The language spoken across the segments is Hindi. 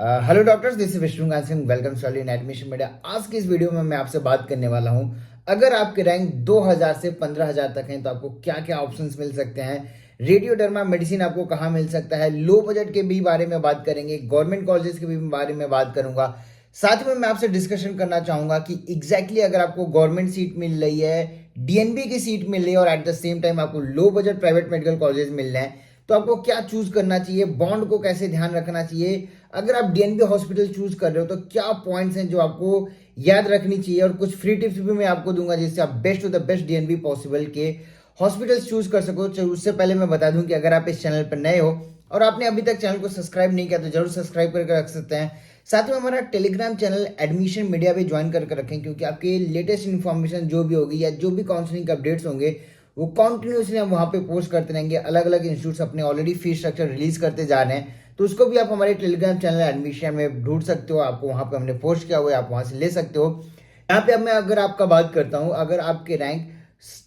Hello doctors, this is Vishnukant Singh. Welcome solid in admission media. आज की इस वीडियो में मैं आपसे बात करने वाला हूं, अगर आपके रैंक 2000 से 15000 तक हैं तो आपको क्या क्या ऑप्शंस मिल सकते हैं। रेडियोडर्मा मेडिसिन आपको कहां मिल सकता है। लो बजट के भी बारे में बात करेंगे, गवर्नमेंट कॉलेजेस के भी बारे में बात करूंगा। साथ में मैं आपसे डिस्कशन करना चाहूंगा कि एग्जैक्टली अगर आपको गवर्नमेंट सीट मिल रही है, डीएनबी की सीट मिल रही है और एट द सेम टाइम आपको low budget private medical college मिल रहे हैं, तो आपको क्या चूज करना चाहिए, बॉन्ड को कैसे ध्यान रखना चाहिए। अगर आप डीएनबी हॉस्पिटल चूज कर रहे हो तो क्या पॉइंट्स हैं जो आपको याद रखनी चाहिए, और कुछ फ्री टिप्स भी मैं आपको दूंगा जिससे आप best to the best DNB possible के हॉस्पिटल्स चूज कर सको। तो उससे पहले मैं बता दूं कि अगर आप इस चैनल पर नए हो और आपने अभी तक चैनल को सब्सक्राइब नहीं किया तो जरूर सब्सक्राइब करके रख सकते हैं। साथ में हमारा टेलीग्राम चैनल एडमिशन मीडिया भी ज्वाइन करके रखें, क्योंकि आपके लेटेस्ट इन्फॉर्मेशन जो भी होगी या जो भी काउंसलिंग के अपडेट्स होंगे वो कॉन्टिन्यूसली हम वहाँ पे पोस्ट करते रहेंगे। अलग अलग इंस्टीट्यूट्स अपने ऑलरेडी फीस स्ट्रक्चर रिलीज करते जा रहे हैं, तो उसको भी आप हमारे टेलीग्राम चैनल एडमिशन में ढूंढ सकते हो। आपको वहाँ पे हमने पोस्ट किया हुआ है, आप वहाँ से ले सकते हो। यहाँ पे अब मैं अगर आपका बात करता हूँ, अगर आपके रैंक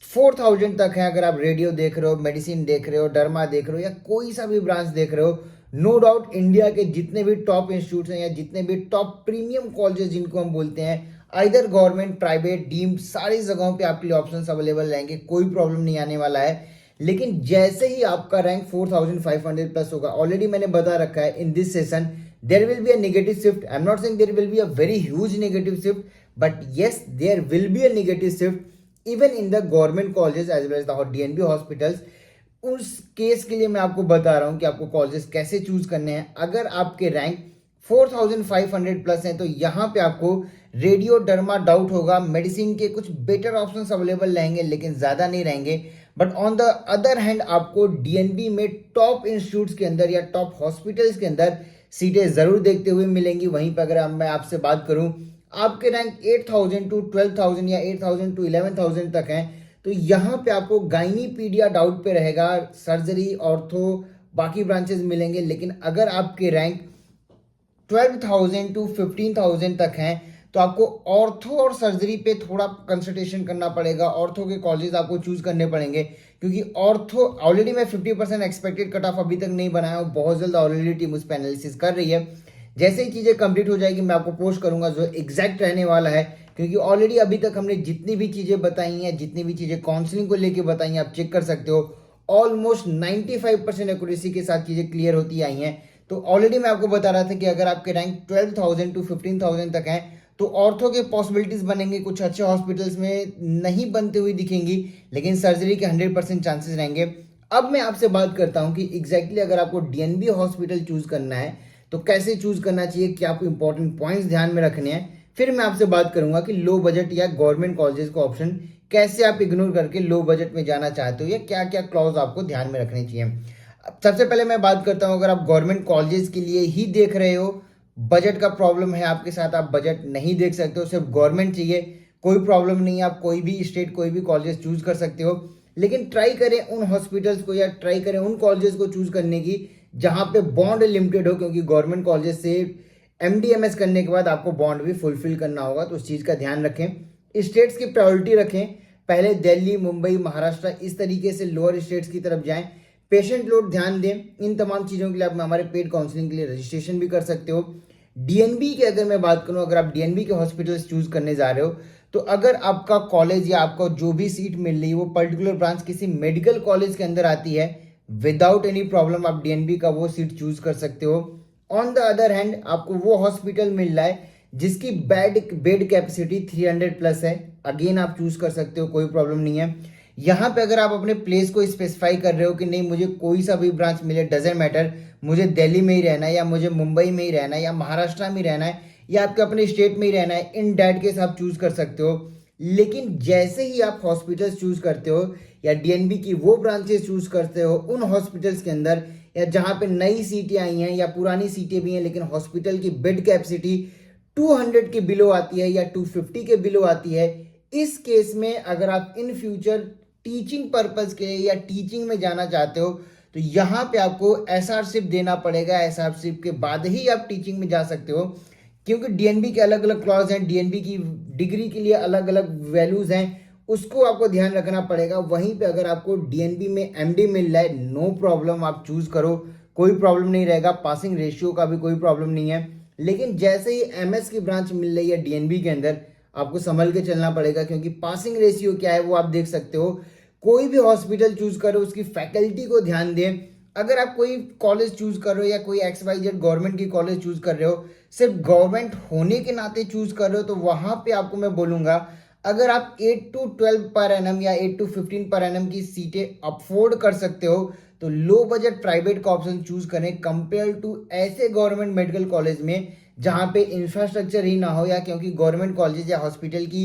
4000 तक है, अगर आप रेडियो देख रहे हो, मेडिसिन देख रहे हो, डर्मा देख रहे हो या कोई सा भी ब्रांच देख रहे हो, नो डाउट इंडिया के जितने भी टॉप इंस्टीट्यूट हैं या जितने भी टॉप प्रीमियम कॉलेजेस जिनको हम बोलते हैं, आइदर गवर्नमेंट, प्राइवेट, डीम्ड, सारी जगहों पे आपके लिए ऑप्शंस अवेलेबल रहेंगे। कोई प्रॉब्लम नहीं आने वाला है। लेकिन जैसे ही आपका रैंक 4500 प्लस होगा, ऑलरेडी मैंने बता रखा है in this session there will be a negative shift. I am not saying there will be a very huge negative shift, but yes there will be a negative shift even in the government colleges as well as the DNB hospitals. उस केस के लिए मैं आपको बता रहा हूं कि आपको कॉलेजेस कैसे चूज करने हैं। अगर आपके रैंक 4500 प्लस हैं तो यहाँ पे आपको रेडियो डर्मा डाउट होगा, मेडिसिन के कुछ बेटर ऑप्शंस अवेलेबल रहेंगे लेकिन ज़्यादा नहीं रहेंगे। But on the other hand आपको डीएनबी में टॉप इंस्टीट्यूट्स के अंदर या टॉप हॉस्पिटल्स के अंदर सीटें ज़रूर देखते हुए मिलेंगी। वहीं पर अगर मैं आपसे बात करूं, आपके रैंक 8000 टू 12000 या 8000 टू 11000 तक हैं, तो यहाँ पे आपको गाइनीपीडिया डाउट पे रहेगा, सर्जरी, ऑर्थो, बाकी ब्रांचेस मिलेंगे। लेकिन अगर आपके रैंक 12000 टू 15000 तक हैं तो आपको ऑर्थो और सर्जरी पे थोड़ा कंसल्टेशन करना पड़ेगा। ऑर्थो के कॉलेज आपको चूज करने पड़ेंगे, क्योंकि ऑर्थो ऑलरेडी मैं 50% एक्सपेक्टेड कट ऑफ अभी तक नहीं बनाया हूँ, बहुत जल्द ऑलरेडी टीम उस पर एनालिसिस कर रही है। जैसे ही चीज़ें कंप्लीट हो जाएगी मैं आपको पोस्ट करूंगा जो एग्जैक्ट रहने वाला है, क्योंकि ऑलरेडी अभी तक हमने जितनी भी चीज़ें बताई हैं, जितनी भी चीज़ें काउंसलिंग को लेकर बताई हैं, आप चेक कर सकते हो। ऑलमोस्ट 95% एक्यूरेसी के साथ चीज़ें क्लियर होती आई हैं। तो ऑलरेडी मैं आपको बता रहा था कि अगर आपके रैंक 12000 टू 15000 तक हैं तो ऑर्थो के पॉसिबिलिटीज बनेंगे, कुछ अच्छे हॉस्पिटल्स में नहीं बनते हुए दिखेंगी, लेकिन सर्जरी के 100% चांसेस रहेंगे। अब मैं आपसे बात करता हूं कि एग्जैक्टली अगर आपको डीएनबी हॉस्पिटल चूज करना है तो कैसे चूज करना चाहिए, क्या आपको इंपॉर्टेंट पॉइंट्स ध्यान में रखने हैं। फिर मैं आपसे बात करूंगा कि लो बजट या गवर्नमेंट कॉलेजेस का ऑप्शन कैसे आप इग्नोर करके लो बजट में जाना चाहते हो, या क्या क्या क्लॉज आपको ध्यान में रखने चाहिए। सबसे पहले मैं बात करता हूं, अगर आप गवर्नमेंट कॉलेजेस के लिए ही देख रहे हो, बजट का प्रॉब्लम है आपके साथ, आप बजट नहीं देख सकते हो, सिर्फ गवर्नमेंट चाहिए, कोई प्रॉब्लम नहीं है, आप कोई भी स्टेट, कोई भी कॉलेज चूज कर सकते हो। लेकिन ट्राई करें उन हॉस्पिटल्स को या ट्राई करें उन कॉलेजेस को चूज करने की जहां पे बॉन्ड लिमिटेड हो, क्योंकि गवर्नमेंट कॉलेज से एमडीएमएस करने के बाद आपको बॉन्ड भी फुलफिल करना होगा, तो उस चीज़ का ध्यान रखें। स्टेट्स की प्रायोरिटी रखें, पहले दिल्ली, मुंबई, महाराष्ट्र, इस तरीके से लोअर स्टेट्स की तरफ जाएं। पेशेंट लोड ध्यान दें, इन तमाम चीज़ों के लिए आप हमारे पेड काउंसलिंग के लिए रजिस्ट्रेशन भी कर सकते हो। डीएनबी की अगर मैं बात करूं, अगर आप डीएनबी के हॉस्पिटल्स चूज करने जा रहे हो तो अगर आपका कॉलेज या आपको जो भी सीट मिल रही है वो पर्टिकुलर ब्रांच किसी मेडिकल कॉलेज के अंदर आती है, विदाउट एनी प्रॉब्लम आप डीएनबी का वो सीट चूज कर सकते हो। ऑन द अदर हैंड आपको वो हॉस्पिटल मिल रहा है जिसकी बेड कैपेसिटी 300 प्लस है, अगेन आप चूज कर सकते हो, कोई प्रॉब्लम नहीं है। यहाँ पे अगर आप अपने प्लेस को स्पेसिफाई कर रहे हो कि नहीं मुझे कोई सा भी ब्रांच मिले, डजेंट मैटर, मुझे दिल्ली में ही रहना है या मुझे मुंबई में ही रहना है या महाराष्ट्र में ही रहना है या आपके अपने स्टेट में ही रहना है, इन डैट केस आप चूज कर सकते हो। लेकिन जैसे ही आप हॉस्पिटल्स चूज करते हो या डीएनबी की वो ब्रांचेस चूज करते हो उन हॉस्पिटल्स के अंदर, या जहाँ पे नई सीटें आई हैं या पुरानी सीटें भी हैं लेकिन हॉस्पिटल की बेड कैपेसिटी 200 के बिलो आती है या 250 के बिलो आती है, इस केस में अगर आप इन फ्यूचर टीचिंग पर्पज के या टीचिंग में जाना चाहते हो तो यहाँ पे आपको एसआरशिप देना पड़ेगा। एसआरशिप के बाद ही आप टीचिंग में जा सकते हो, क्योंकि डीएनबी के अलग अलग क्लॉज हैं, डीएनबी की डिग्री के लिए अलग अलग वैल्यूज हैं, उसको आपको ध्यान रखना पड़ेगा। वहीं पे अगर आपको डीएनबी में एमडी मिल रहा है, नो प्रॉब्लम, आप चूज करो, कोई प्रॉब्लम नहीं रहेगा, पासिंग रेशियो का भी कोई प्रॉब्लम नहीं है। लेकिन जैसे ही एमएस की ब्रांच मिल रही है डीएनबी के अंदर, आपको संभल के चलना पड़ेगा, क्योंकि पासिंग रेशियो क्या है वो आप देख सकते हो। कोई भी हॉस्पिटल चूज करो उसकी फैकल्टी को ध्यान दें। अगर आप कोई कॉलेज चूज कर रहे हो या कोई XYZ गवर्नमेंट की कॉलेज चूज कर रहे हो, सिर्फ गवर्नमेंट होने के नाते चूज कर रहे हो, तो वहां पे आपको मैं बोलूंगा, अगर आप 8 to 12 पर एनम या 8 to 15 पर एनम की सीटें अफोर्ड कर सकते हो, तो लो बजट प्राइवेट का ऑप्शन चूज करें कंपेयर टू ऐसे गवर्नमेंट मेडिकल कॉलेज में जहां पे इंफ्रास्ट्रक्चर ही ना हो। या क्योंकि गवर्नमेंट कॉलेज या हॉस्पिटल की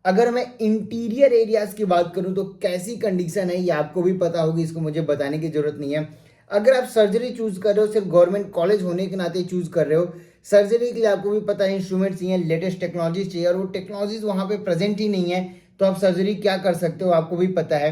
अगर मैं इंटीरियर एरियाज की बात करूं तो कैसी कंडीशन है ये आपको भी पता होगी, इसको मुझे बताने की जरूरत नहीं है। अगर आप सर्जरी चूज कर रहे हो, सिर्फ गवर्नमेंट कॉलेज होने के नाते चूज कर रहे हो, सर्जरी के लिए आपको भी पता है इंस्ट्रूमेंट्स चाहिए, लेटेस्ट टेक्नोलॉजीज चाहिए, और वो टेक्नोलॉजीज वहां पे प्रेजेंट ही नहीं है, तो आप सर्जरी क्या कर सकते हो आपको भी पता है।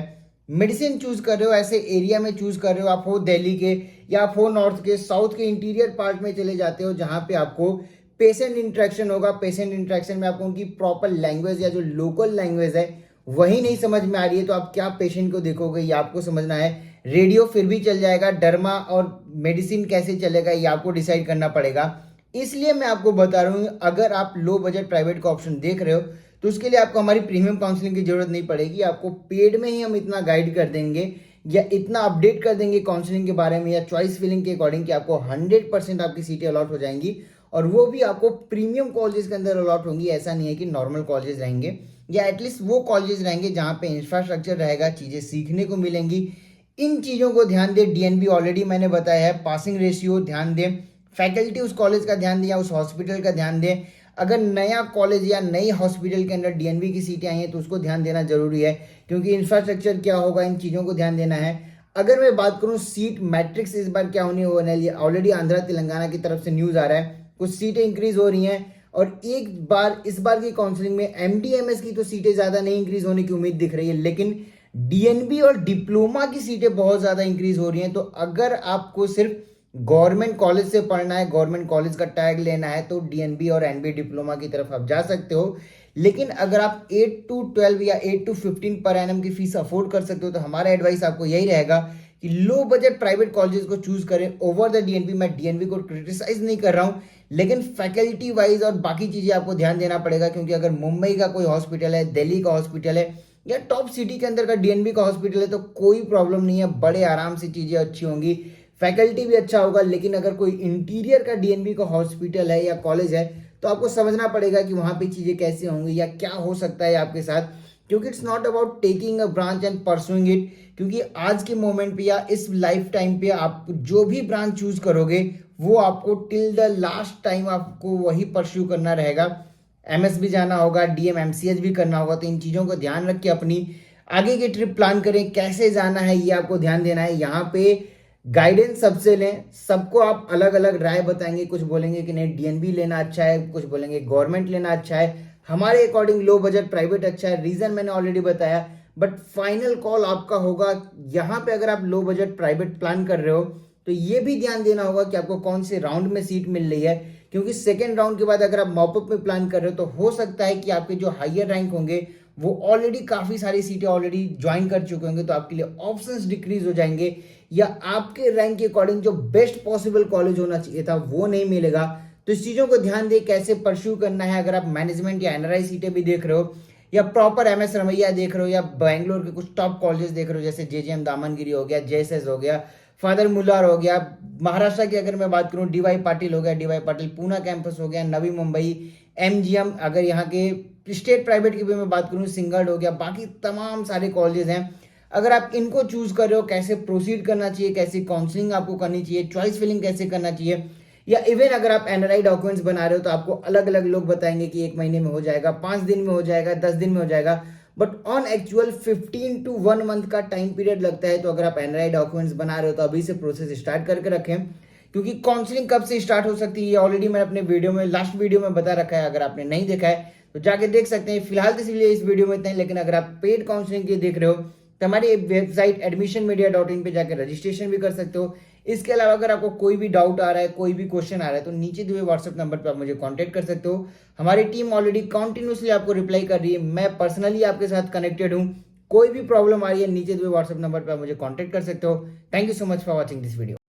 मेडिसिन चूज कर रहे हो, ऐसे एरिया में चूज कर रहे हो, आप हो दिल्ली के या आप हो नॉर्थ के, साउथ के इंटीरियर पार्ट में चले जाते हो जहां पे आपको पेशेंट इंटरेक्शन होगा। पेशेंट इंटरेक्शन में आपको उनकी प्रॉपर लैंग्वेज या जो लोकल लैंग्वेज है वही नहीं समझ में आ रही है, तो आप क्या पेशेंट को देखोगे ये आपको समझना है। रेडियो फिर भी चल जाएगा, डर्मा और मेडिसिन कैसे चलेगा ये आपको डिसाइड करना पड़ेगा। इसलिए मैं आपको बता रहा हूँ, अगर आप लो बजट प्राइवेट का ऑप्शन देख रहे हो तो उसके लिए आपको हमारी प्रीमियम काउंसलिंग की जरूरत नहीं पड़ेगी। आपको पेड में ही हम इतना गाइड कर देंगे या इतना अपडेट कर देंगे काउंसलिंग के बारे में या चॉइस फिलिंग के अकॉर्डिंग कि आपको 100% आपकी सीटें अलॉट हो जाएंगी, और वो भी आपको प्रीमियम कॉलेजेस के अंदर अलॉट होंगी। ऐसा नहीं है कि नॉर्मल कॉलेजेस रहेंगे, या एटलीस्ट वो कॉलेजेस रहेंगे जहाँ पे इंफ्रास्ट्रक्चर रहेगा, चीज़ें सीखने को मिलेंगी। इन चीज़ों को ध्यान दें। डीएनबी ऑलरेडी मैंने बताया है, पासिंग रेशियो ध्यान दें, फैकल्टी उस कॉलेज का ध्यान दें या उस हॉस्पिटल का ध्यान दें। अगर नया कॉलेज या नई हॉस्पिटल के अंदर डीएनबी की सीटें आई हैं तो उसको ध्यान देना जरूरी है, क्योंकि इंफ्रास्ट्रक्चर क्या होगा इन चीज़ों को ध्यान देना है। अगर मैं बात करूं सीट मैट्रिक्स इस बार क्या होने वाला है, ऑलरेडी आंध्रा तेलंगाना की तरफ से न्यूज़ आ रहा है, कुछ सीटें इंक्रीज हो रही हैं, और एक बार इस बार की काउंसलिंग में एमडीएमएस की तो सीटें ज़्यादा नहीं इंक्रीज होने की उम्मीद दिख रही है, लेकिन डीएनबी और डिप्लोमा की सीटें बहुत ज़्यादा इंक्रीज हो रही हैं। तो अगर आपको सिर्फ गवर्नमेंट कॉलेज से पढ़ना है, गवर्नमेंट कॉलेज का टैग लेना है, तो डीएनबी और एनबी डिप्लोमा की तरफ आप जा सकते हो। लेकिन अगर आप 8 to 12 या 8 to 15 पर एनम की फीस अफोर्ड कर सकते हो, तो हमारा एडवाइस आपको यही रहेगा कि लो बजट प्राइवेट कॉलेजेस को चूज करें ओवर द डीएनबी। मैं डीएनबी को क्रिटिसाइज नहीं कर रहा हूं, लेकिन फैकल्टी वाइज और बाकी चीजें आपको ध्यान देना पड़ेगा, क्योंकि अगर मुंबई का कोई हॉस्पिटल है, दिल्ली का हॉस्पिटल है, या टॉप सिटी के अंदर का डीएनबी का हॉस्पिटल है, तो कोई प्रॉब्लम नहीं है, बड़े आराम से चीजें अच्छी होंगी, फैकल्टी भी अच्छा होगा। लेकिन अगर कोई इंटीरियर का डीएनबी का हॉस्पिटल है या कॉलेज है, तो आपको समझना पड़ेगा कि वहां पे चीजें कैसे होंगी या क्या हो सकता है आपके साथ, क्योंकि it's not about taking a branch and pursuing it. क्योंकि आज के मोमेंट पे या इस लाइफ टाइम पे आप जो भी ब्रांच चूज करोगे वो आपको टिल द लास्ट टाइम आपको वही परस्यू करना रहेगा। एमएस भी जाना होगा, डीएम एमसीएच भी करना होगा, तो इन चीज़ों को ध्यान रख के अपनी आगे की ट्रिप प्लान करें, कैसे जाना है ये आपको ध्यान देना है। यहाँ पे गाइडेंस सबसे लें, सबको आप अलग अलग राय बताएंगे, कुछ बोलेंगे कि नहीं डीएनबी लेना अच्छा है, कुछ बोलेंगे गवर्नमेंट लेना अच्छा है, हमारे अकॉर्डिंग लो बजट प्राइवेट अच्छा है। रीजन मैंने ऑलरेडी बताया, बट फाइनल कॉल आपका होगा। यहाँ पे अगर आप लो बजट प्राइवेट प्लान कर रहे हो तो ये भी ध्यान देना होगा कि आपको कौन से राउंड में सीट मिल रही है, क्योंकि सेकेंड राउंड के बाद अगर आप मॉपअप में प्लान कर रहे हो तो हो सकता है कि आपके जो हायर रैंक होंगे वो ऑलरेडी काफी सारी सीटें ऑलरेडी ज्वाइन कर चुके होंगे, तो आपके लिए ऑप्शंस डिक्रीज हो जाएंगे, या आपके रैंक के अकॉर्डिंग जो बेस्ट पॉसिबल कॉलेज होना चाहिए था वो नहीं मिलेगा। तो इस चीजों को ध्यान दे कैसे परस्यू करना है। अगर आप मैनेजमेंट या एनआरआई सीटें भी देख रहे हो, या प्रॉपर एमएस रमैया देख रहे हो, या बैंगलोर के कुछ टॉप कॉलेजेस देख रहे हो, जैसे जेजेएम दामनगिरी हो गया, जेएसएस हो गया, फादर मुल्लार हो गया, महाराष्ट्र की अगर मैं बात करूं डीवाई पाटिल हो गया, डीवाई पाटिल पूना कैंपस हो गया, नवी मुंबई, एमजीएम, अगर यहाँ के स्टेट प्राइवेट की भी मैं बात करूं सिंगर्ड हो गया, बाकी तमाम सारे कॉलेजेस हैं। अगर आप इनको चूज कर रहे हो, कैसे प्रोसीड करना चाहिए, कैसी काउंसलिंग आपको करनी चाहिए, चॉइस फिलिंग कैसे करना चाहिए, या इवन अगर आप एनआरआई डॉक्यूमेंट्स बना रहे हो तो आपको अलग अलग लोग बताएंगे कि 1 महीने में हो जाएगा, 5 दिन में हो जाएगा, 10 दिन में हो जाएगा, but on actual 15 to 1 month का टाइम पीरियड लगता है। तो अगर आप एनआरआई डॉक्यूमेंट्स बना रहे हो तो अभी से प्रोसेस स्टार्ट करके रखें, क्योंकि काउंसलिंग कब से स्टार्ट हो सकती है ऑलरेडी मैंने अपने वीडियो में लास्ट वीडियो में बता रखा है। अगर आपने नहीं देखा है तो जाके देख सकते हैं। फिलहाल तो इसलिए इस वीडियो में इतना ही, लेकिन अगर आप पेड काउंसलिंग के देख रहे हो तो हमारी वेबसाइट admissionmedia.in पे जाकर रजिस्ट्रेशन भी कर सकते हो। इसके अलावा अगर आपको कोई भी डाउट आ रहा है, कोई भी क्वेश्चन आ रहा है, तो नीचे दिए हुए व्हाट्सएप नंबर पर आप मुझे कांटेक्ट कर सकते हो। हमारी टीम ऑलरेडी कंटिन्यूसली आपको रिप्लाई कर रही है, मैं पर्सनली आपके साथ कनेक्टेड हूँ। कोई भी प्रॉब्लम आ रही है नीचे दिए हुए व्हाट्सएप नंबर पर आप मुझे कांटेक्ट कर सकते हो। Thank you so much for watching this video.